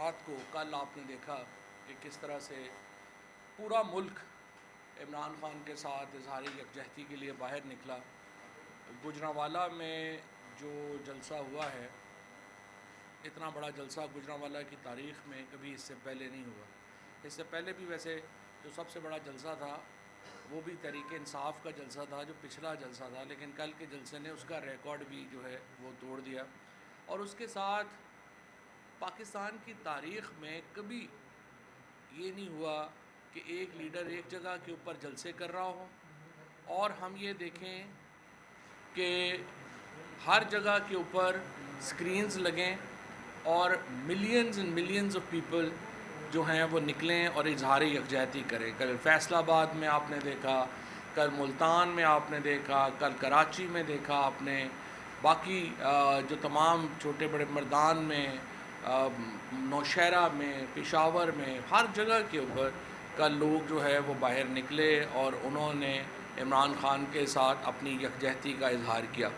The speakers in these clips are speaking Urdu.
رات کو کل آپ نے دیکھا کہ کس طرح سے پورا ملک عمران خان کے ساتھ اظہار یکجہتی کے لیے باہر نکلا. گوجرانوالہ میں جو جلسہ ہوا ہے، اتنا بڑا جلسہ گوجرانوالہ کی تاریخ میں کبھی اس سے پہلے نہیں ہوا. اس سے پہلے بھی ویسے جو سب سے بڑا جلسہ تھا وہ بھی تحریک انصاف کا جلسہ تھا، جو پچھلا جلسہ تھا، لیکن کل کے جلسے نے اس کا ریکارڈ بھی جو ہے وہ توڑ دیا. اور اس کے ساتھ پاکستان کی تاریخ میں کبھی یہ نہیں ہوا کہ ایک لیڈر ایک جگہ کے اوپر جلسے کر رہا ہو اور ہم یہ دیکھیں کہ ہر جگہ کے اوپر سکرینز لگیں اور millions and millions of people جو ہیں وہ نکلیں اور اظہار یکجہتی کریں. کل فیصل آباد میں آپ نے دیکھا، کل ملتان میں آپ نے دیکھا، کل کراچی میں دیکھا آپ نے، باقی جو تمام چھوٹے بڑے مردان میں، نوشہرہ میں، پشاور میں، ہر جگہ کے اوپر کل لوگ جو ہے وہ باہر نکلے اور انہوں نے عمران خان کے ساتھ اپنی یکجہتی کا اظہار کیا.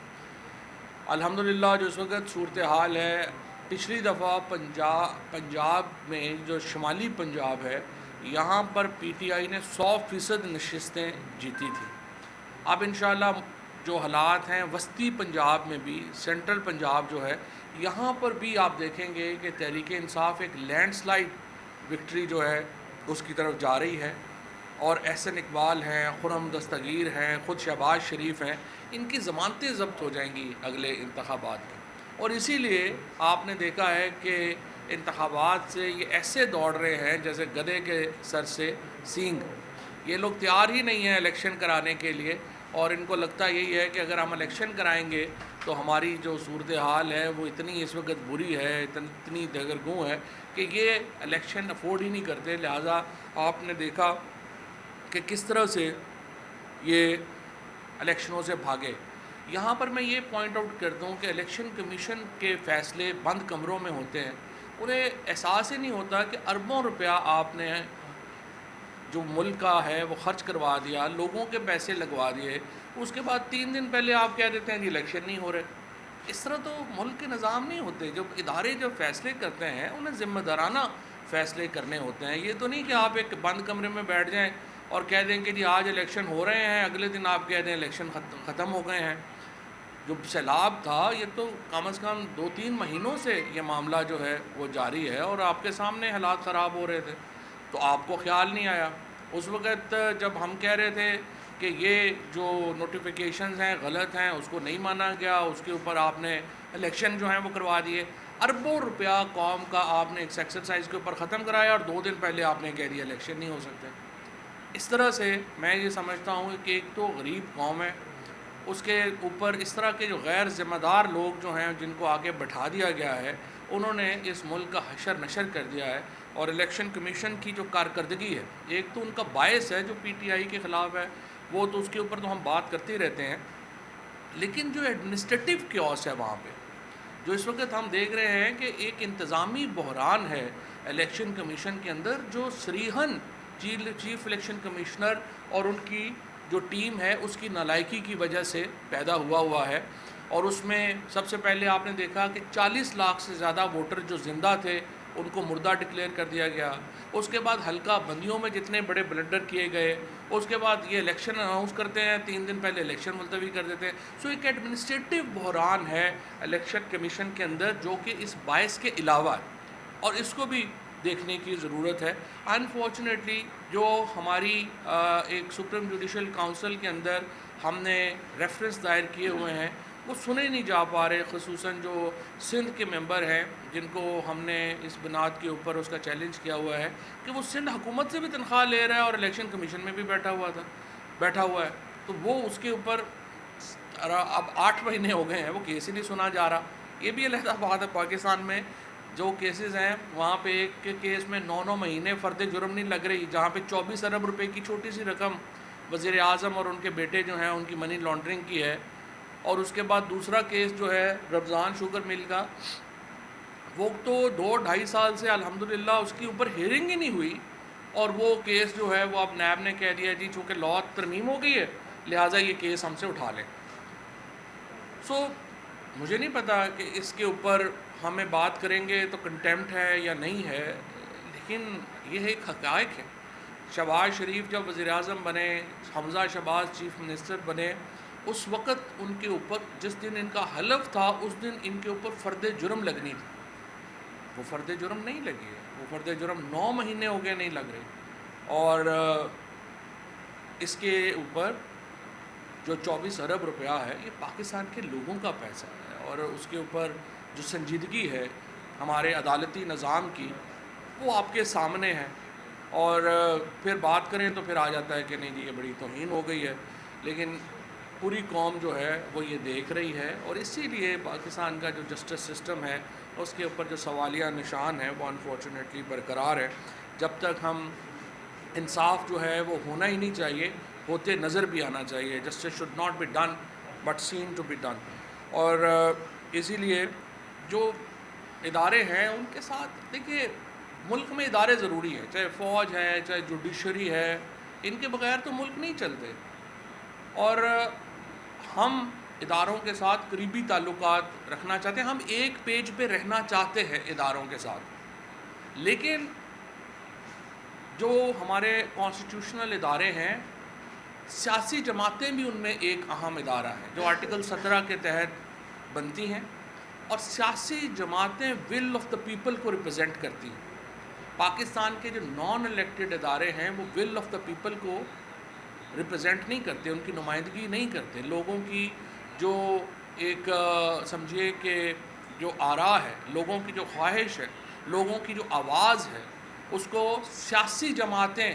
الحمدللہ جو اس وقت صورتحال ہے، پچھلی دفعہ پنجاب میں جو شمالی پنجاب ہے یہاں پر پی ٹی آئی نے 100% نشستیں جیتی تھیں. اب انشاءاللہ جو حالات ہیں وسطی پنجاب میں بھی، سینٹرل پنجاب جو ہے یہاں پر بھی آپ دیکھیں گے کہ تحریک انصاف ایک لینڈ سلائیڈ وکٹری جو ہے اس کی طرف جا رہی ہے. اور احسن اقبال ہیں، خرم دستگیر ہیں، خود شہباز شریف ہیں، ان کی ضمانتیں ضبط ہو جائیں گی اگلے انتخابات کی. اور اسی لیے آپ نے دیکھا ہے کہ انتخابات سے یہ ایسے دوڑ رہے ہیں جیسے گدھے کے سر سے سینگ. یہ لوگ تیار ہی نہیں ہیں الیکشن کرانے کے لیے، اور ان کو لگتا یہی ہے کہ اگر ہم الیکشن کرائیں گے تو ہماری جو صورتحال ہے وہ اتنی اس وقت بری ہے، اتنی دگرگوں ہے کہ یہ الیکشن افورڈ ہی نہیں کرتے. لہٰذا آپ نے دیکھا کہ کس طرح سے یہ الیکشنوں سے بھاگے. یہاں پر میں یہ پوائنٹ آؤٹ کرتا ہوں کہ الیکشن کمیشن کے فیصلے بند کمروں میں ہوتے ہیں. انہیں احساس ہی نہیں ہوتا کہ اربوں روپیہ آپ نے جو ملک کا ہے وہ خرچ کروا دیا، لوگوں کے پیسے لگوا دیے، اس کے بعد 3 دن پہلے آپ کہہ دیتے ہیں کہ الیکشن نہیں ہو رہے. اس طرح تو ملک کے نظام نہیں ہوتے. جو ادارے جب فیصلے کرتے ہیں انہیں ذمہ دارانہ فیصلے کرنے ہوتے ہیں. یہ تو نہیں کہ آپ ایک بند کمرے میں بیٹھ جائیں اور کہہ دیں کہ جی آج الیکشن ہو رہے ہیں، اگلے دن آپ کہہ دیں الیکشن ختم ہو گئے ہیں. جو سیلاب تھا یہ تو کم از کم 2-3 مہینوں سے یہ معاملہ جو ہے وہ جاری ہے اور آپ کے سامنے حالات خراب ہو رہے تھے، تو آپ کو خیال نہیں آیا. اس وقت جب ہم کہہ رہے تھے کہ یہ جو نوٹیفیکیشنز ہیں غلط ہیں، اس کو نہیں مانا گیا، اس کے اوپر آپ نے الیکشن جو ہیں وہ کروا دیے. اربوں روپیہ قوم کا آپ نے ایک ایکسرسائز کے اوپر ختم کرایا اور 2 دن پہلے آپ نے کہہ دیا الیکشن نہیں ہو سکتے. اس طرح سے میں یہ سمجھتا ہوں کہ ایک تو غریب قوم ہے، اس کے اوپر اس طرح کے جو غیر ذمہ دار لوگ جو ہیں جن کو آگے بٹھا دیا گیا ہے انہوں نے اس ملک کا حشر نشر کر دیا ہے. اور الیکشن کمیشن کی جو کارکردگی ہے، ایک تو ان کا باعث ہے جو پی ٹی آئی کے خلاف ہے، وہ تو اس کے اوپر تو ہم بات کرتے ہی رہتے ہیں، لیکن جو ایڈمنسٹریٹو کیوس ہے وہاں پہ جو اس وقت ہم دیکھ رہے ہیں کہ ایک انتظامی بحران ہے الیکشن کمیشن کے اندر، جو صریحاً چیف الیکشن کمشنر اور ان کی جو ٹیم ہے اس کی نالائکی کی وجہ سے پیدا ہوا ہے. اور اس میں سب سے پہلے آپ نے دیکھا کہ 40 لاکھ سے زیادہ ووٹر جو زندہ تھے ان کو مردہ ڈکلیئر کر دیا گیا. اس کے بعد حلقہ بندیوں میں جتنے بڑے بلنڈر کیے گئے، اس کے بعد یہ الیکشن اناؤنس کرتے ہیں، 3 دن پہلے الیکشن ملتوی کر دیتے ہیں. سو ایک ایڈمنسٹریٹو بحران ہے الیکشن کمیشن کے اندر جو کہ اس باعث کے علاوہ ہے، اور اس کو بھی دیکھنے کی ضرورت ہے. انفارچونیٹلی جو ہماری ایک سپریم جوڈیشل کاؤنسل کے اندر ہم نے ریفرنس دائر کیے ہوئے ہیں وہ سنے نہیں جا پا رہے، خصوصاً جو سندھ کے ممبر ہیں جن کو ہم نے اس بنیاد کے اوپر اس کا چیلنج کیا ہوا ہے کہ وہ سندھ حکومت سے بھی تنخواہ لے رہا ہے اور الیکشن کمیشن میں بھی بیٹھا ہوا ہے. تو وہ اس کے اوپر اب 8 مہینے ہو گئے ہیں وہ کیس ہی نہیں سنا جا رہا. یہ بھی علیحدہ بات ہے. پاکستان میں جو کیسز ہیں وہاں پہ ایک کیس میں 9 مہینے فرد جرم نہیں لگ رہی، جہاں پہ 24 ارب روپے کی چھوٹی سی رقم وزیر اعظم اور ان کے بیٹے جو ہیں ان کی منی لانڈرنگ کی ہے. اور اس کے بعد دوسرا کیس جو ہے رمضان شوگر مل کا، وہ تو 2-2.5 سال سے الحمدللہ اس کی اوپر ہیئرنگ ہی نہیں ہوئی، اور وہ کیس جو ہے وہ اب نیب نے کہہ دیا جی چونکہ لاء ترمیم ہو گئی ہے لہٰذا یہ کیس ہم سے اٹھا لیں. سو مجھے نہیں پتا کہ اس کے اوپر ہمیں بات کریں گے تو کنٹیمپٹ ہے یا نہیں ہے، لیکن یہ ایک حقائق ہے۔ شہباز شریف جب وزیر اعظم بنے، حمزہ شہباز چیف منسٹر بنے، اس وقت ان کے اوپر جس دن ان کا حلف تھا اس دن ان کے اوپر فرد جرم لگنی تھی، وہ فرد جرم نہیں لگی ہے، وہ فرد جرم 9 مہینے ہو گئے نہیں لگ رہے، اور اس کے اوپر جو 24 ارب روپیہ ہے یہ پاکستان کے لوگوں کا پیسہ ہے، اور اس کے اوپر جو سنجیدگی ہے ہمارے عدالتی نظام کی وہ آپ کے سامنے ہے۔ اور پھر بات کریں تو پھر آ جاتا ہے کہ نہیں جی یہ بڑی توہین ہو گئی ہے، لیکن پوری قوم جو ہے وہ یہ دیکھ رہی ہے، اور اسی لیے پاکستان کا جو جسٹس سسٹم ہے اس کے اوپر جو سوالیہ نشان ہے وہ انفارچونیٹلی برقرار ہے۔ جب تک ہم انصاف جو ہے وہ ہونا ہی نہیں چاہیے، ہوتے نظر بھی آنا چاہیے۔ Justice should not be done but seen to be done. اور اسی لیے جو ادارے ہیں ان کے ساتھ دیکھیے، ملک میں ادارے ضروری ہیں، چاہے فوج ہے چاہے جوڈیشری ہے، ان کے بغیر تو ملک نہیں چلتے، اور ہم اداروں کے ساتھ قریبی تعلقات رکھنا چاہتے ہیں، ہم ایک پیج پہ رہنا چاہتے ہیں اداروں کے ساتھ، لیکن جو ہمارے کانسٹیٹیوشنل ادارے ہیں، سیاسی جماعتیں بھی ان میں ایک اہم ادارہ ہے جو آرٹیکل 17 کے تحت بنتی ہیں، اور سیاسی جماعتیں ول آف دا پیپل کو ریپرزینٹ کرتی ہیں۔ پاکستان کے جو نان الیکٹڈ ادارے ہیں وہ ول آف دا پیپل کو ریپرزینٹ نہیں کرتے، ان کی نمائندگی نہیں کرتے، لوگوں کی جو ایک سمجھیے کہ جو آراء ہے، لوگوں کی جو خواہش ہے، لوگوں کی جو آواز ہے، اس کو سیاسی جماعتیں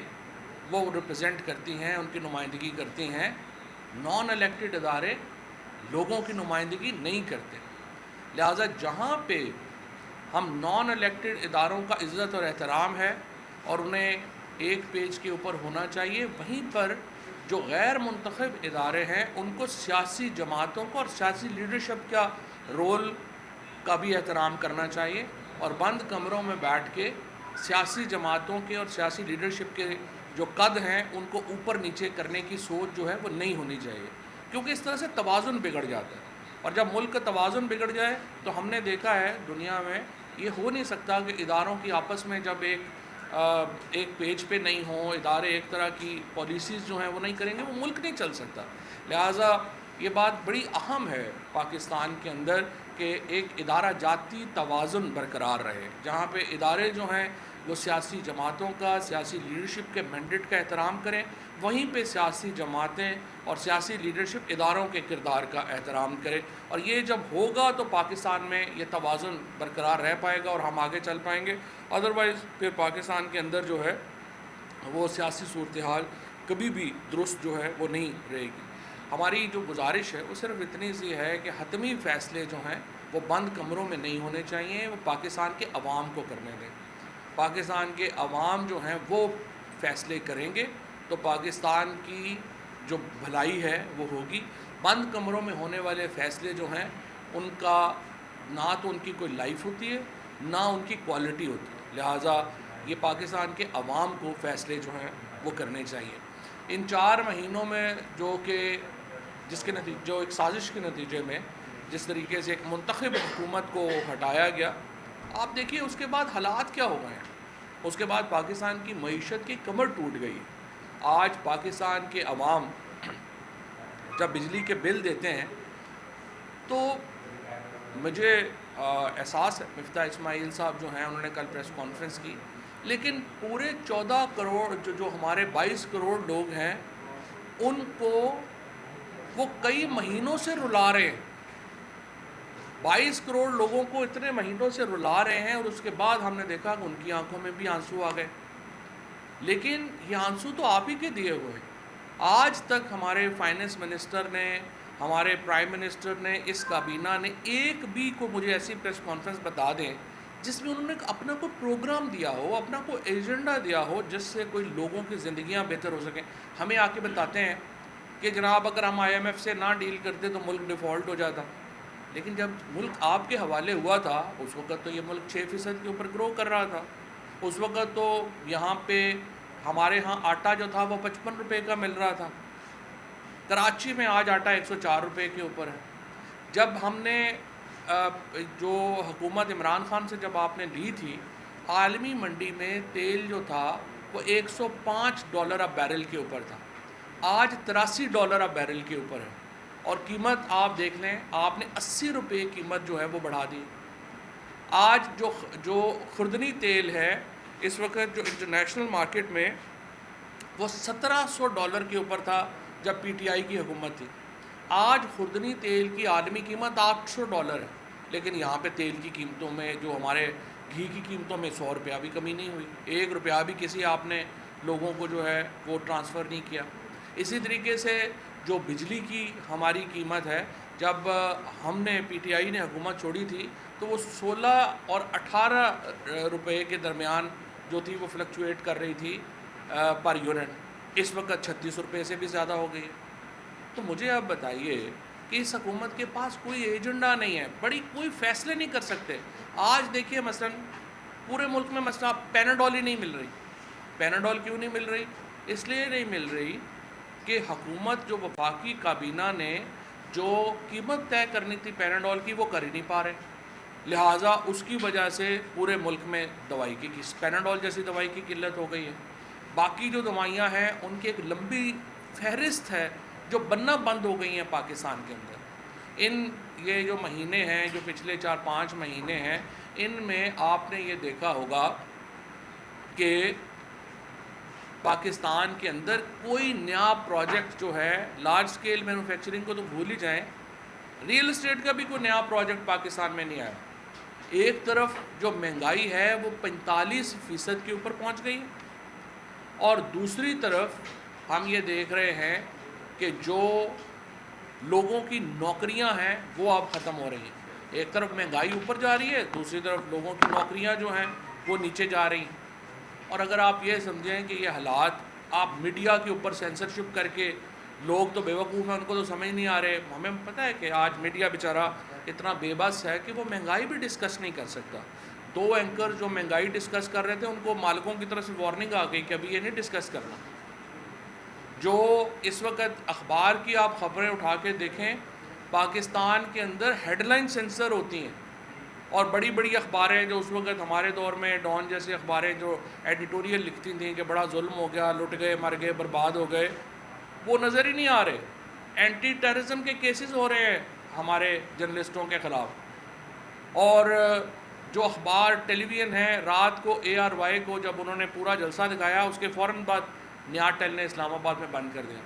وہ ریپرزینٹ کرتی ہیں، ان کی نمائندگی کرتی ہیں۔ نان الیکٹڈ ادارے لوگوں کی نمائندگی نہیں کرتے، لہٰذا جہاں پہ ہم نان الیکٹڈ اداروں کا عزت اور احترام ہے اور انہیں ایک پیج کے اوپر ہونا چاہیے، وہیں پر جو غیر منتخب ادارے ہیں ان کو سیاسی جماعتوں کو اور سیاسی لیڈرشپ کا رول کا بھی احترام کرنا چاہیے، اور بند کمروں میں بیٹھ کے سیاسی جماعتوں کے اور سیاسی لیڈرشپ کے جو قد ہیں ان کو اوپر نیچے کرنے کی سوچ جو ہے وہ نہیں ہونی چاہیے، کیونکہ اس طرح سے توازن بگڑ جاتا ہے، اور جب ملک کا توازن بگڑ جائے تو ہم نے دیکھا ہے دنیا میں یہ ہو نہیں سکتا کہ اداروں کی آپس میں جب ایک پیج پہ نہیں ہوں، ادارے ایک طرح کی پالیسیز جو ہیں وہ نہیں کریں گے، وہ ملک نہیں چل سکتا۔ لہٰذا یہ بات بڑی اہم ہے پاکستان کے اندر کہ ایک ادارہ جاتی توازن برقرار رہے، جہاں پہ ادارے جو ہیں وہ سیاسی جماعتوں کا، سیاسی لیڈرشپ کے مینڈیٹ کا احترام کریں، وہیں پہ سیاسی جماعتیں اور سیاسی لیڈرشپ اداروں کے کردار کا احترام کرے، اور یہ جب ہوگا تو پاکستان میں یہ توازن برقرار رہ پائے گا اور ہم آگے چل پائیں گے۔ ادروائز پھر پاکستان کے اندر جو ہے وہ سیاسی صورتحال کبھی بھی درست جو ہے وہ نہیں رہے گی۔ ہماری جو گزارش ہے وہ صرف اتنی سی ہے کہ حتمی فیصلے جو ہیں وہ بند کمروں میں نہیں ہونے چاہیے، وہ پاکستان کے عوام کو کرنے دیں۔ پاکستان کے عوام جو ہیں وہ فیصلے کریں گے تو پاکستان کی جو بھلائی ہے وہ ہوگی۔ بند کمروں میں ہونے والے فیصلے جو ہیں ان کا نہ تو ان کی کوئی لائف ہوتی ہے نہ ان کی کوالٹی ہوتی ہے، لہٰذا یہ پاکستان کے عوام کو فیصلے جو ہیں وہ کرنے چاہیے۔ ان 4 مہینوں میں جو کہ جو ایک سازش کے نتیجے میں جس طریقے سے ایک منتخب حکومت کو ہٹایا گیا، آپ دیکھیے اس کے بعد حالات کیا ہو گئے ہیں۔ اس کے بعد پاکستان کی معیشت کی کمر ٹوٹ گئی۔ آج پاکستان کے عوام جب بجلی کے بل دیتے ہیں تو مجھے احساس ہے، مفتاح اسماعیل صاحب جو ہیں انہوں نے کل پریس کانفرنس کی، لیکن پورے 14 کروڑ جو ہمارے 22 کروڑ لوگ ہیں ان کو وہ کئی مہینوں سے رلا رہے ہیں۔ 22 کروڑ لوگوں کو اتنے مہینوں سے رلا رہے ہیں، اور اس کے بعد ہم نے دیکھا کہ ان کی آنکھوں میں بھی آنسو آ گئے، لیکن یہ آنسو تو آپ ہی کے دیے ہوئے ہیں۔ آج تک ہمارے فائنانس منسٹر نے، ہمارے پرائم منسٹر نے، اس کابینہ نے ایک بھی کو مجھے ایسی پریس کانفرنس بتا دیں جس میں انہوں نے اپنا کوئی پروگرام دیا ہو، اپنا کوئی ایجنڈا دیا ہو جس سے کوئی لوگوں کی زندگیاں بہتر ہو سکیں۔ ہمیں آ کے بتاتے ہیں کہ جناب اگر ہم IMF سے نہ ڈیل کرتے تو ملک ڈیفالٹ ہو جاتا، لیکن جب ملک آپ کے حوالے ہوا تھا اس وقت تو یہ ملک 6% کے اوپر گرو کر رہا تھا۔ اس وقت تو یہاں پہ ہمارے ہاں آٹا جو تھا وہ 55 روپے کا مل رہا تھا، کراچی میں آج آٹا 104 روپے کے اوپر ہے۔ جب ہم نے جو حکومت عمران خان سے جب آپ نے لی تھی، عالمی منڈی میں تیل جو تھا وہ $105 اب بیرل کے اوپر تھا، آج $83 اب بیرل کے اوپر ہے، اور قیمت آپ دیکھ لیں، آپ نے $80 قیمت جو ہے وہ بڑھا دی۔ آج جو خوردنی تیل ہے اس وقت جو انٹرنیشنل مارکیٹ میں وہ $1700 کے اوپر تھا جب پی ٹی آئی کی حکومت تھی۔ آج خوردنی تیل کی عالمی قیمت $800 ہے، لیکن یہاں پہ تیل کی قیمتوں میں جو ہمارے گھی کی قیمتوں میں $100 بھی کمی نہیں ہوئی، $1 بھی کسی آپ نے لوگوں کو جو ہے وہ ٹرانسفر نہیں کیا۔ اسی طریقے سے جو بجلی کی ہماری قیمت ہے، جب ہم نے پی ٹی آئی نے حکومت چھوڑی تھی تو وہ 16 اور 18 روپے کے درمیان جو تھی وہ فلکچویٹ کر رہی تھی پر یونٹ، اس وقت $36 سے بھی زیادہ ہو گئی ہے۔ تو مجھے آپ بتائیے کہ اس حکومت کے پاس کوئی ایجنڈا نہیں ہے، کوئی فیصلے نہیں کر سکتے۔ آج دیکھیے مثلا پورے ملک میں مثلا پیناڈول ہی نہیں مل رہی۔ پیناڈول کیوں نہیں مل رہی؟ اس لیے نہیں مل رہی کہ حکومت جو وفاقی کابینہ نے جو قیمت طے کرنی تھی پیناڈول کی وہ کر ہی نہیں پا رہے، لہٰذا اس کی وجہ سے پورے ملک میں دوائی کی پیناڈول جیسی دوائی کی قلت ہو گئی ہے۔ باقی جو دوائیاں ہیں ان کی ایک لمبی فہرست ہے جو بننا بند ہو گئی ہیں پاکستان کے اندر۔ یہ جو مہینے ہیں، جو پچھلے 4-5 مہینے ہیں، ان میں آپ نے یہ دیکھا ہوگا کہ پاکستان کے اندر کوئی نیا پروجیکٹ جو ہے لارج سکیل مینوفیکچرنگ کو تو بھول ہی جائیں، ریئل اسٹیٹ کا بھی کوئی نیا پروجیکٹ پاکستان میں نہیں آیا۔ ایک طرف جو مہنگائی ہے وہ 45% کے اوپر پہنچ گئی ہے، اور دوسری طرف ہم یہ دیکھ رہے ہیں کہ جو لوگوں کی نوکریاں ہیں وہ اب ختم ہو رہی ہیں۔ ایک طرف مہنگائی اوپر جا رہی ہے، دوسری طرف لوگوں کی نوکریاں جو ہیں وہ نیچے جا رہی ہیں۔ اور اگر آپ یہ سمجھیں کہ یہ حالات آپ میڈیا کے اوپر سینسرشپ کر کے، لوگ تو بیوقوف ہیں، ان کو تو سمجھ نہیں آ رہے، ہمیں پتہ ہے کہ آج میڈیا بیچارہ اتنا بے بس ہے کہ وہ مہنگائی بھی ڈسکس نہیں کر سکتا۔ 2 اینکر جو مہنگائی ڈسکس کر رہے تھے ان کو مالکوں کی طرف سے وارننگ آ گئی کہ ابھی یہ نہیں ڈسکس کرنا۔ جو اس وقت اخبار کی آپ خبریں اٹھا کے دیکھیں، پاکستان کے اندر ہیڈ لائن سینسر ہوتی ہیں، اور بڑی بڑی اخباریں جو اس وقت ہمارے دور میں ڈان جیسی اخباریں جو ایڈیٹوریل لکھتی تھیں کہ بڑا ظلم ہو گیا، لٹ گئے، مر گئے، برباد ہو گئے، وہ نظر ہی نہیں آ رہے۔ اینٹی ٹیررزم کے کیسز ہو رہے ہیں ہمارے جرنلسٹوں کے خلاف، اور جو اخبار ٹیلی ویژن ہیں، رات کو ARY کو جب انہوں نے پورا جلسہ دکھایا، اس کے فوراً بعد نیار ٹیل نے اسلام آباد میں بند کر دیا۔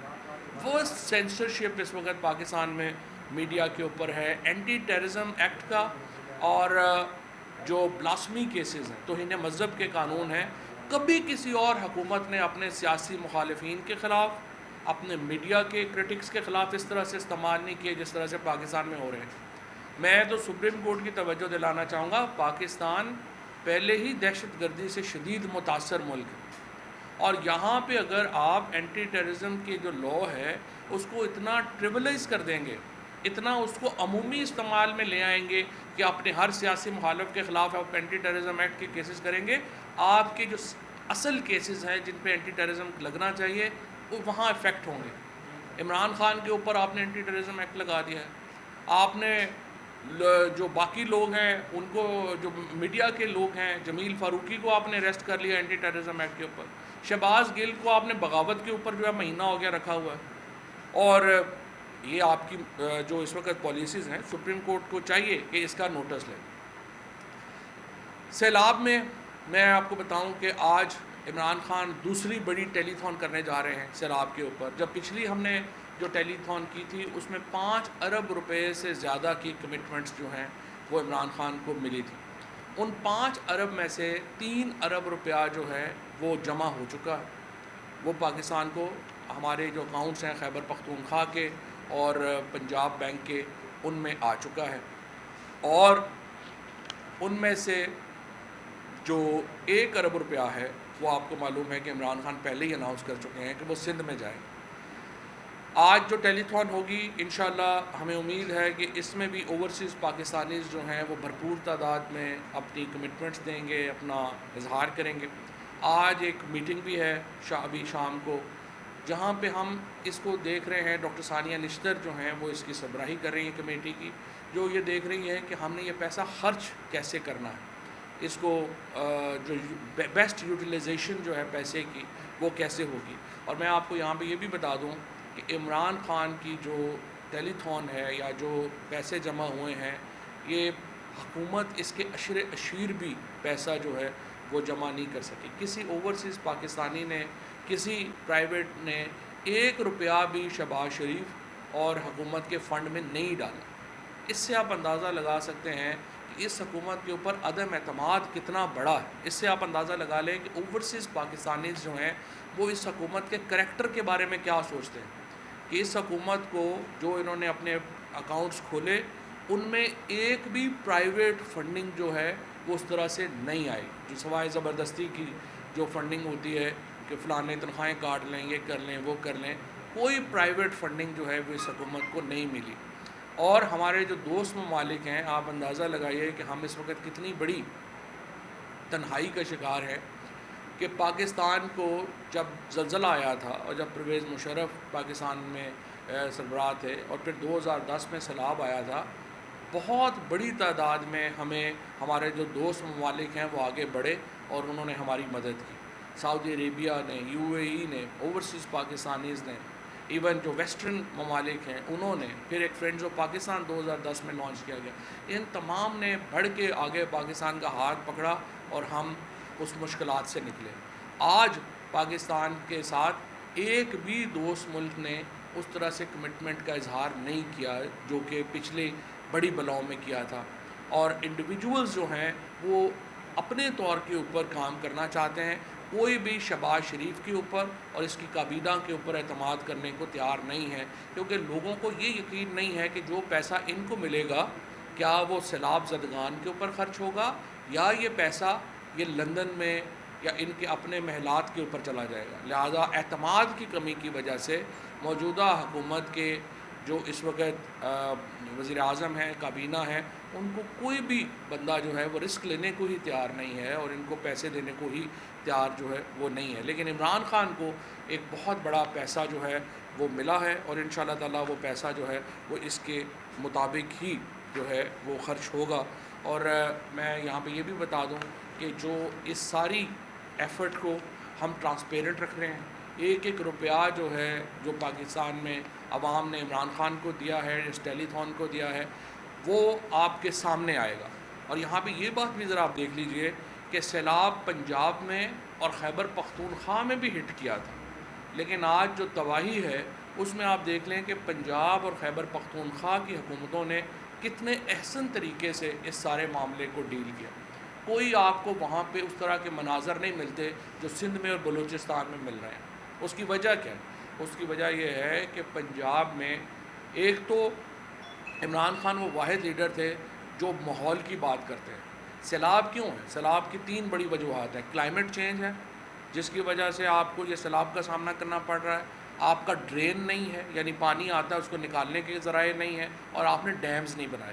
وہ سینسرشپ اس وقت پاکستان میں میڈیا کے اوپر ہے، اینٹی ٹیررزم ایکٹ کا، اور جو بلاسمی کیسز ہیں، توہین مذہب کے قانون ہیں، کبھی کسی اور حکومت نے اپنے سیاسی مخالفین کے خلاف، اپنے میڈیا کے کرٹکس کے خلاف اس طرح سے استعمال نہیں کیے جس طرح سے پاکستان میں ہو رہے ہیں۔ میں تو سپریم کورٹ کی توجہ دلانا چاہوں گا، پاکستان پہلے ہی دہشت گردی سے شدید متاثر ملک ہے، اور یہاں پہ اگر آپ اینٹی ٹیررزم کی جو لا ہے اس کو اتنا ٹریولائز کر دیں گے، اتنا اس کو عمومی استعمال میں لے آئیں گے کہ اپنے ہر سیاسی مخالف کے خلاف آپ اینٹی ٹیررزم ایکٹ کے کیسز کریں گے، آپ کے جو اصل کیسز ہیں جن پہ اینٹی ٹیررزم لگنا چاہیے وہ وہاں افیکٹ ہوں گے۔ عمران خان کے اوپر آپ نے اینٹی ٹیررزم ایکٹ لگا دیا ہے، آپ نے جو باقی لوگ ہیں ان کو، جو میڈیا کے لوگ ہیں، جمیل فاروقی کو آپ نے اریسٹ کر لیا اینٹی ٹیررزم ایکٹ کے اوپر، شہباز گل کو آپ نے بغاوت کے اوپر جو ہے مہینہ ہو گیا رکھا ہوا ہے، اور یہ آپ کی جو اس وقت پالیسیز ہیں، سپریم کورٹ کو چاہیے کہ اس کا نوٹس لیں۔ سیلاب میں آپ کو بتاؤں کہ آج عمران خان دوسری بڑی ٹیلی تھون کرنے جا رہے ہیں سیلاب کے اوپر۔ جب پچھلی ہم نے جو ٹیلی تھون کی تھی اس میں 5 ارب روپے سے زیادہ کی کمٹمنٹس جو ہیں وہ عمران خان کو ملی تھی۔ ان 5 ارب میں سے 3 ارب روپیہ جو ہے وہ جمع ہو چکا ہے، وہ پاکستان کو ہمارے جو اکاؤنٹس ہیں خیبر پختونخوا کے اور پنجاب بینک کے ان میں آ چکا ہے، اور ان میں سے جو 1 ارب روپیہ ہے وہ آپ کو معلوم ہے کہ عمران خان پہلے ہی اناؤنس کر چکے ہیں کہ وہ سندھ میں جائیں۔ آج جو ٹیلی تھون ہوگی انشاءاللہ ہمیں امید ہے کہ اس میں بھی اوورسیز پاکستانیز جو ہیں وہ بھرپور تعداد میں اپنی کمٹمنٹس دیں گے، اپنا اظہار کریں گے۔ آج ایک میٹنگ بھی ہے ابھی شام کو، جہاں پہ ہم اس کو دیکھ رہے ہیں، ڈاکٹر ثانیہ نشتر جو ہیں وہ اس کی سربراہی کر رہی ہیں کمیٹی کی، جو یہ دیکھ رہی ہے کہ ہم نے یہ پیسہ خرچ کیسے کرنا ہے، اس کو جو بیسٹ یوٹیلائزیشن جو ہے پیسے کی وہ کیسے ہوگی۔ اور میں آپ کو یہاں پہ یہ بھی بتا دوں کہ عمران خان کی جو ٹیلی تھون ہے یا جو پیسے جمع ہوئے ہیں، یہ حکومت اس کے عشر اشیر بھی پیسہ جو ہے وہ جمع نہیں کر سکی۔ کسی اوورسیز پاکستانی نے، کسی پرائیویٹ نے 1 روپیہ بھی شہباز شریف اور حکومت کے فنڈ میں نہیں ڈالا۔ اس سے آپ اندازہ لگا سکتے ہیں کہ اس حکومت کے اوپر عدم اعتماد کتنا بڑا ہے۔ اس سے آپ اندازہ لگا لیں کہ اوورسیز پاکستانیز جو ہیں وہ اس حکومت کے کریکٹر کے بارے میں کیا سوچتے ہیں، کہ اس حکومت کو جو انہوں نے اپنے اکاؤنٹس کھولے ان میں ایک بھی پرائیویٹ فنڈنگ جو ہے وہ اس طرح سے نہیں آئی، جو سوائے زبردستی کی جو فنڈنگ ہوتی ہے کہ فلانے تنخواہیں کاٹ لیں، یہ کر لیں، وہ کر لیں، کوئی پرائیویٹ فنڈنگ جو ہے وہ اس حکومت کو نہیں ملی۔ اور ہمارے جو دوست ممالک ہیں، آپ اندازہ لگائیے کہ ہم اس وقت کتنی بڑی تنہائی کا شکار ہیں کہ پاکستان کو جب زلزلہ آیا تھا اور جب پرویز مشرف پاکستان میں سربراہ تھے اور پھر 2010 میں سیلاب آیا تھا، بہت بڑی تعداد میں ہمیں ہمارے جو دوست ممالک ہیں وہ آگے بڑھے اور انہوں نے ہماری مدد کی۔ سعودی عربیہ نے، UAE نے، اوورسیز پاکستانیز نے، ایون جو ویسٹرن ممالک ہیں انہوں نے، پھر ایک فرینڈز آف پاکستان 2010 میں لانچ کیا گیا، ان تمام نے بڑھ کے آگے پاکستان کا ہاتھ پکڑا اور ہم اس مشکلات سے نکلے۔ آج پاکستان کے ساتھ ایک بھی دوست ملک نے اس طرح سے کمٹمنٹ کا اظہار نہیں کیا جو کہ پچھلے بڑی بلاؤں میں کیا تھا، اور انڈیویجولز جو ہیں وہ اپنے طور کے اوپر کام کرنا چاہتے ہیں، کوئی بھی شہباز شریف کے اوپر اور اس کی کابینہ کے اوپر اعتماد کرنے کو تیار نہیں ہے، کیونکہ لوگوں کو یہ یقین نہیں ہے کہ جو پیسہ ان کو ملے گا کیا وہ سیلاب زدگان کے اوپر خرچ ہوگا یا یہ پیسہ یہ لندن میں یا ان کے اپنے محلات کے اوپر چلا جائے گا۔ لہذا اعتماد کی کمی کی وجہ سے موجودہ حکومت کے جو اس وقت وزیر اعظم ہیں، کابینہ ہیں، ان کو کوئی بھی بندہ جو ہے وہ رسک لینے کو ہی تیار نہیں ہے اور ان کو پیسے دینے کو ہی تیار جو ہے وہ نہیں ہے۔ لیکن عمران خان کو ایک بہت بڑا پیسہ جو ہے وہ ملا ہے اور انشاءاللہ تعالیٰ وہ پیسہ جو ہے وہ اس کے مطابق ہی جو ہے وہ خرچ ہوگا۔ اور میں یہاں پہ یہ بھی بتا دوں کہ جو اس ساری ایفرٹ کو ہم ٹرانسپیرنٹ رکھ رہے ہیں، ایک ایک روپیہ جو ہے جو پاکستان میں عوام نے عمران خان کو دیا ہے، اس ٹیلی تھون کو دیا ہے، وہ آپ کے سامنے آئے گا۔ اور یہاں پہ یہ بات بھی ذرا آپ دیکھ لیجئے کہ سیلاب پنجاب میں اور خیبر پختونخوا میں بھی ہٹ کیا تھا، لیکن آج جو تباہی ہے اس میں آپ دیکھ لیں کہ پنجاب اور خیبر پختونخوا کی حکومتوں نے کتنے احسن طریقے سے اس سارے معاملے کو ڈیل کیا۔ کوئی آپ کو وہاں پہ اس طرح کے مناظر نہیں ملتے جو سندھ میں اور بلوچستان میں مل رہے ہیں۔ اس کی وجہ کیا ہے؟ اس کی وجہ یہ ہے کہ پنجاب میں ایک تو عمران خان وہ واحد لیڈر تھے جو ماحول کی بات کرتے ہیں۔ سیلاب کیوں ہے؟ سیلاب کی 3 بڑی وجوہات ہیں۔ کلائمیٹ چینج ہے جس کی وجہ سے آپ کو یہ سیلاب کا سامنا کرنا پڑ رہا ہے، آپ کا ڈرین نہیں ہے، یعنی پانی آتا ہے اس کو نکالنے کے ذرائع نہیں ہیں، اور آپ نے ڈیمز نہیں بنائے۔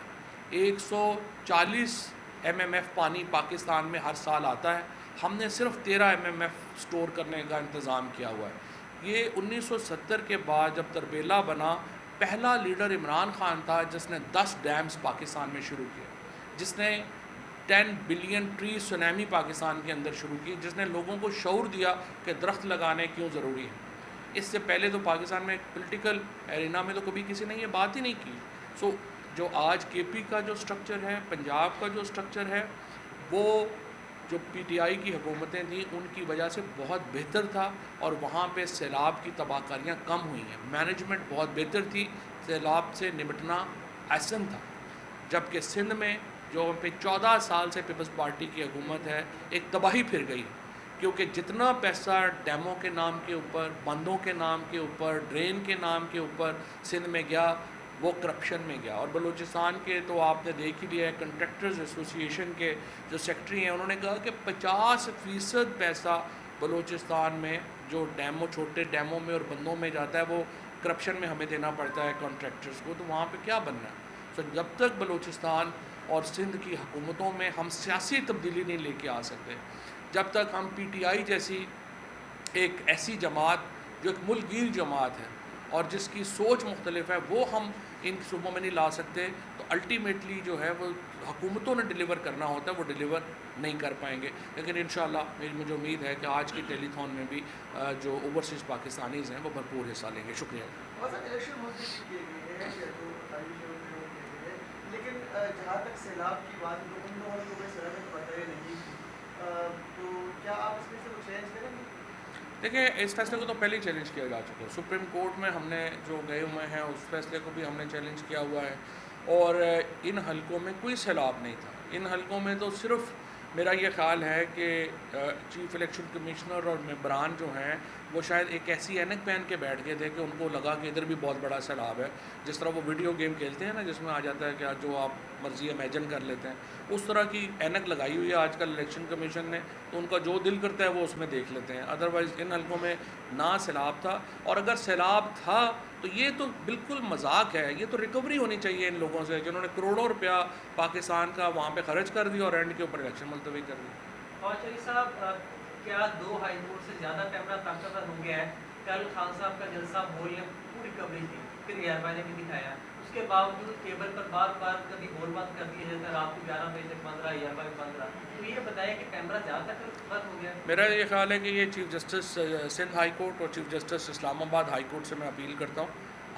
140 MMF پانی پاکستان میں ہر سال آتا ہے، ہم نے صرف 13 MMF سٹور کرنے کا انتظام کیا ہوا ہے۔ یہ 1970 کے بعد جب تربیلا بنا، پہلا لیڈر عمران خان تھا جس نے 10 ڈیمز پاکستان میں شروع کیا، جس نے 10 بلین ٹری سونامی پاکستان کے اندر شروع کی، جس نے لوگوں کو شعور دیا کہ درخت لگانے کیوں ضروری ہے۔ اس سے پہلے تو پاکستان میں پولیٹیکل ایرینا میں تو کبھی کسی نے یہ بات ہی نہیں کی۔ جو آج KP کا جو سٹرکچر ہے، پنجاب کا جو سٹرکچر ہے، وہ جو PTI کی حکومتیں تھیں ان کی وجہ سے بہت بہتر تھا، اور وہاں پہ سیلاب کی تباہ کاریاں کم ہوئی ہیں، مینجمنٹ بہت بہتر تھی، سیلاب سے نمٹنا آسان تھا۔ جبکہ سندھ میں جو پہ 14 سال سے پیپلز پارٹی کی حکومت ہے، ایک تباہی پھر گئی، کیونکہ جتنا پیسہ ڈیموں کے نام کے اوپر، بندوں کے نام کے اوپر، ڈرین کے نام کے اوپر سندھ میں گیا، وہ کرپشن میں گیا۔ اور بلوچستان کے تو آپ نے دیکھ ہی لیا ہے، کنٹریکٹرز ایسوسی ایشن کے جو سیکٹری ہیں انہوں نے کہا کہ 50% پیسہ بلوچستان میں جو ڈیموں، چھوٹے ڈیموں میں اور بندوں میں جاتا ہے، وہ کرپشن میں ہمیں دینا پڑتا ہے کنٹریکٹرز کو، تو وہاں پہ کیا بننا ہے؟ جب تک بلوچستان اور سندھ کی حکومتوں میں ہم سیاسی تبدیلی نہیں لے کے آ سکتے، جب تک ہم PTI جیسی ایک ایسی جماعت جو ایک ملک گیر جماعت ہے اور جس کی سوچ مختلف ہے، وہ ہم ان صوبوں میں نہیں لا سکتے تو الٹیمیٹلی جو ہے وہ حکومتوں نے ڈیلیور کرنا ہوتا ہے وہ ڈیلیور نہیں کر پائیں گے. لیکن انشاءاللہ مجھے امید ہے کہ آج کی ٹیلی تھون میں بھی جو اوورسیز پاکستانیز ہیں وہ بھرپور حصہ لیں گے. شکریہ. الیکشن منتخب کیے گئے ہیں تو لیکن جہاں تک سیلاب کی بات تو ان لوگوں کو کوئی سیلاب پتہ ہی نہیں تو کیا آپ اس میں سے کچھ چینج کریں گے؟ دیکھیں اس فیصلے کو تو پہلے ہی چیلنج کیا جا چکا ہے. سپریم کورٹ میں ہم نے جو گئے ہوئے ہیں اس فیصلے کو بھی ہم نے چیلنج کیا ہوا ہے. اور ان حلقوں میں کوئی سیلاب نہیں تھا. ان حلقوں میں تو صرف میرا یہ خیال ہے کہ چیف الیکشن کمشنر اور ممبران جو ہیں وہ شاید ایک ایسی اینک پہن کے بیٹھ گئے تھے کہ ان کو لگا کہ ادھر بھی بہت بڑا سیلاب ہے. جس طرح وہ ویڈیو گیم کھیلتے ہیں نا جس میں آ جاتا ہے کہ جو آپ مرضی امیجن کر لیتے ہیں, اس طرح کی اینک لگائی ہوئی ہے آج کل الیکشن کمیشن نے, تو ان کا جو دل کرتا ہے وہ اس میں دیکھ لیتے ہیں. ادروائز ان حلقوں میں نہ سیلاب تھا, اور اگر سیلاب تھا تو یہ تو بالکل مذاق ہے. یہ تو ریکوری ہونی چاہیے ان لوگوں سے جنہوں نے کروڑوں روپیہ پاکستان کا وہاں پہ خرچ کر دیا اور اینڈ کے اوپر الیکشن ملتوی کر دی. اور شریف صاحب کیا 2 ہائی کورٹ سے زیادہ کیمرہ طاقتور ہو گیا ہے؟ کل خان صاحب کا جلسہ بول نے پوری کوریج تھی, پھر ایئر بائی نے بھی دکھایا, اس کے باوجود کیبل پر بار بار کبھی بول بند کر دیا جاتا ہے, رات کو 11 بجے تک بند رہا, ایئر بائی بند رہا. تو یہ بتایا کہ کیمرہ زیادہ تک بند ہو گیا. میرا یہ خیال ہے کہ یہ chief justice Sindh high court اور چیف جسٹس اسلام آباد ہائی کورٹ سے میں اپیل کرتا ہوں.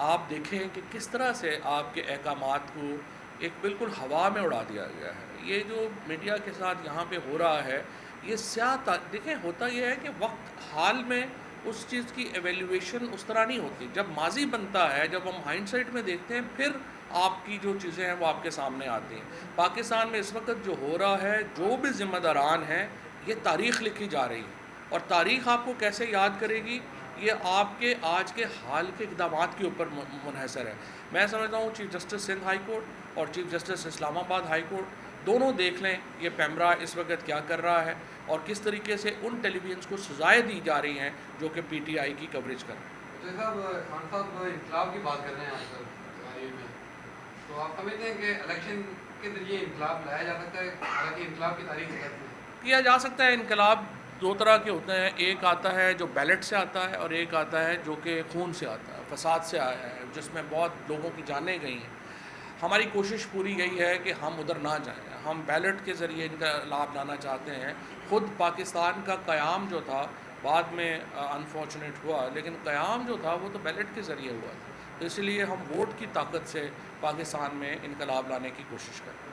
آپ دیکھیں کہ کس طرح سے آپ کے احکامات کو ایک بالکل ہوا میں اڑا دیا گیا ہے. یہ جو میڈیا کے ساتھ یہاں پہ ہو رہا ہے یہ سیاہ دیکھیں ہوتا یہ ہے کہ وقت حال میں اس چیز کی ایویلیویشن اس طرح نہیں ہوتی. جب ماضی بنتا ہے, جب ہم ہائنڈ سائٹ میں دیکھتے ہیں, پھر آپ کی جو چیزیں ہیں وہ آپ کے سامنے آتی ہیں. پاکستان میں اس وقت جو ہو رہا ہے, جو بھی ذمہ داران ہیں, یہ تاریخ لکھی جا رہی ہے, اور تاریخ آپ کو کیسے یاد کرے گی یہ آپ کے آج کے حال کے اقدامات کے اوپر منحصر ہے. میں سمجھتا ہوں chief justice Sindh high court اور چیف جسٹس اسلام آباد ہائی کورٹ دونوں دیکھ لیں یہ پیمرا اس وقت کیا کر رہا ہے اور کس طریقے سے ان ٹیلی ویژنس کو سزائیں دی جا رہی ہیں جو کہ پی ٹی آئی کی کوریج کر رہے ہیں. صاحب خان صاحب انقلاب کی بات کر رہے ہیں آج کل تقاریر میں, تو آپ سمجھتے ہیں کہ الیکشن کے ذریعے انقلاب لایا جا سکتا ہے؟ حالانکہ انقلاب کی تاریخ کیا جا سکتا ہے. انقلاب 2 طرح کے ہوتے ہیں, ایک آتا ہے جو بیلٹ سے آتا ہے اور ایک آتا ہے جو کہ خون سے آتا ہے, فساد سے آیا ہے, جس میں بہت لوگوں کی جانیں گئی ہیں. ہماری کوشش پوری یہی ہے کہ ہم ادھر نہ جائیں. ہم بیلٹ کے ذریعے انقلاب لانا چاہتے ہیں. خود پاکستان کا قیام جو تھا بعد میں انفارچونیٹ ہوا, لیکن قیام جو تھا وہ تو بیلٹ کے ذریعے ہوا تھا. تو اس لیے ہم ووٹ کی طاقت سے پاکستان میں انقلاب لانے کی کوشش کریں.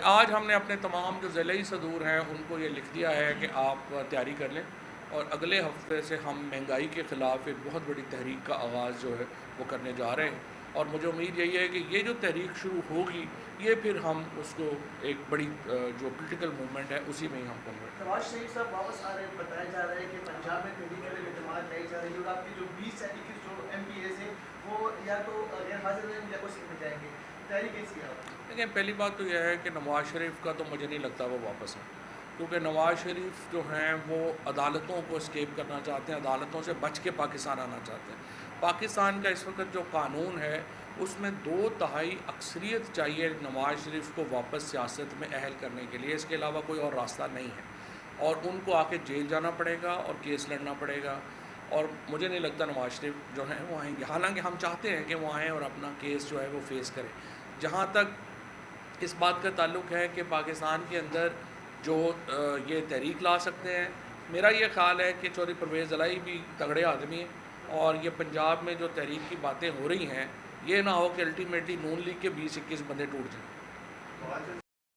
آج ہم نے اپنے تمام جو ضلعی صدور ہیں ان کو یہ لکھ دیا ہے کہ آپ تیاری کر لیں, اور اگلے ہفتے سے ہم مہنگائی کے خلاف ایک بہت بڑی تحریک کا آغاز جو ہے وہ کرنے جا رہے ہیں. اور مجھے امید یہی ہے کہ یہ جو تحریک شروع ہوگی یہ پھر ہم اس کو ایک بڑی جو پولیٹیکل موومنٹ ہے اسی میں ہی ہم کنورٹ. نواز شریف صاحب واپس آ رہے ہیں, بتایا جا رہا ہے کہ پنجاب میں تحریک اعتماد لائی جا رہی ہے, اور آپ کی جو 20 سینیٹرز جو ایم پی ایز ہیں وہ یا تو غیر حاضر ہیں یا کچھ میں جائیں گے. تحریک کیسی ہے؟ لیکن پہلی بات تو یہ ہے کہ نواز شریف کا تو مجھے نہیں لگتا وہ واپس ہے, کیونکہ نواز شریف جو ہیں وہ عدالتوں کو اسکیپ کرنا چاہتے ہیں, عدالتوں سے بچ کے پاکستان آنا چاہتے ہیں. پاکستان کا اس وقت جو قانون ہے اس میں 2/3 اکثریت چاہیے نواز شریف کو واپس سیاست میں اہل کرنے کے لیے. اس کے علاوہ کوئی اور راستہ نہیں ہے, اور ان کو آ کے جیل جانا پڑے گا اور کیس لڑنا پڑے گا. اور مجھے نہیں لگتا نواز شریف جو ہیں وہ آئیں گے, حالانکہ ہم چاہتے ہیں کہ وہ آئیں اور اپنا کیس جو ہے وہ فیس کریں. جہاں تک اس بات کا تعلق ہے کہ پاکستان کے اندر جو یہ تحریک لا سکتے ہیں, میرا یہ خیال ہے کہ چودھری پرویز الہی بھی تگڑے آدمی ہیں, اور یہ پنجاب میں جو تحریک کی باتیں ہو رہی ہیں یہ نہ ہو کہ الٹیمیٹلی نون لیگ کے 20-21 بندے ٹوٹ جائیں.